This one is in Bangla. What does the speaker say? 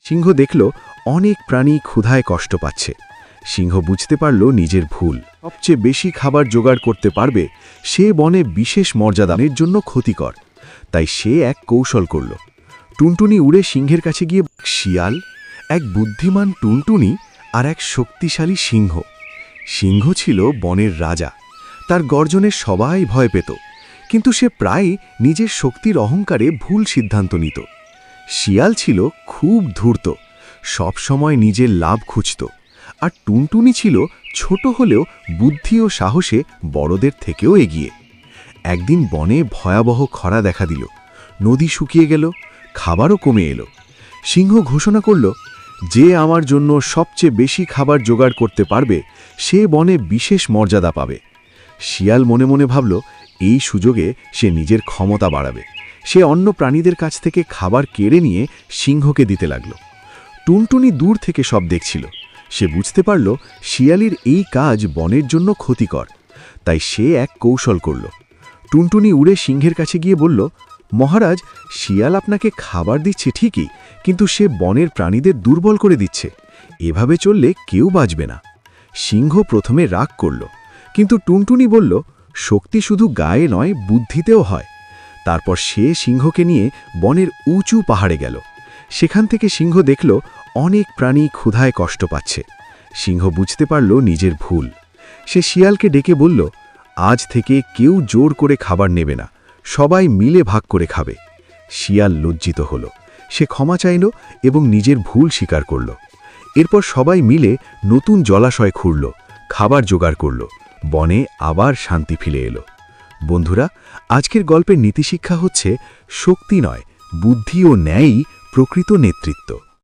সিংহ দেখল অনেক প্রাণী ক্ষুধায় কষ্ট পাচ্ছে। সিংহ বুঝতে পারল নিজের ভুল। সবচেয়ে বেশি খাবার জোগাড় করতে পারবে সে বনে বিশেষ মর্যাদার জন্য ক্ষতিকর। তাই সে এক কৌশল করল। টুনটুনি উড়ে সিংহের কাছে গিয়ে শিয়াল, এক বুদ্ধিমান টুনটুনি আর এক শক্তিশালী সিংহ। সিংহ ছিল বনের রাজা। তার গর্জনে সবাই ভয় পেত, কিন্তু সে প্রায়ই নিজের শক্তির অহংকারে ভুল সিদ্ধান্ত নিত। শিয়াল ছিল খুব ধূর্ত, সবসময় নিজের লাভ খুঁজত। আর টুনটুনি ছিল ছোট হলেও বুদ্ধি ও সাহসে বড়দের থেকেও এগিয়ে। একদিন বনে ভয়াবহ খরা দেখা দিল। নদী শুকিয়ে গেল, খাবারও কমে এলো। সিংহ ঘোষণা করল, যে আমার জন্য সবচেয়ে বেশি খাবার জোগাড় করতে পারবে সে বনে বিশেষ মর্যাদা পাবে। শিয়াল মনে মনে ভাবল, এই সুযোগে সে নিজের ক্ষমতা বাড়াবে। সে অন্য প্রাণীদের কাছ থেকে খাবার কেড়ে নিয়ে সিংহকে দিতে লাগল। টুনটুনি দূর থেকে সব দেখছিল। সে বুঝতে পারল শিয়ালির এই কাজ বনের জন্য ক্ষতিকর। তাই সে এক কৌশল করল। টুনটুনি উড়ে সিংহের কাছে গিয়ে বলল, মহারাজ, শিয়াল আপনাকে খাবার দিচ্ছে ঠিকই, কিন্তু সে বনের প্রাণীদের দুর্বল করে দিচ্ছে। এভাবে চললে কেউ বাঁচবে না। সিংহ প্রথমে রাগ করল, কিন্তু টুনটুনি বলল, শক্তি শুধু গায়ে নয়, বুদ্ধিতেও হয়। তারপর সে সিংহকে নিয়ে বনের উঁচু পাহাড়ে গেল। সেখান থেকে সিংহ দেখল অনেক প্রাণী ক্ষুধায় কষ্ট পাচ্ছে। সিংহ বুঝতে পারল নিজের ভুল। সে শিয়ালকে ডেকে বলল, আজ থেকে কেউ জোর করে খাবার নেবে না, সবাই মিলে ভাগ করে খাবে। শিয়াল লজ্জিত হল। সে ক্ষমা চাইল এবং নিজের ভুল স্বীকার করল। এরপর সবাই মিলে নতুন জলাশয় খুঁড়ল, খাবার জোগাড় করল। বনে আবার শান্তি ফিরে এলো। বন্ধুরা, আজকের গল্পের নীতিশিক্ষা হচ্ছে, শক্তি নয়, বুদ্ধি ও ন্যায়ই প্রকৃত নেতৃত্ব।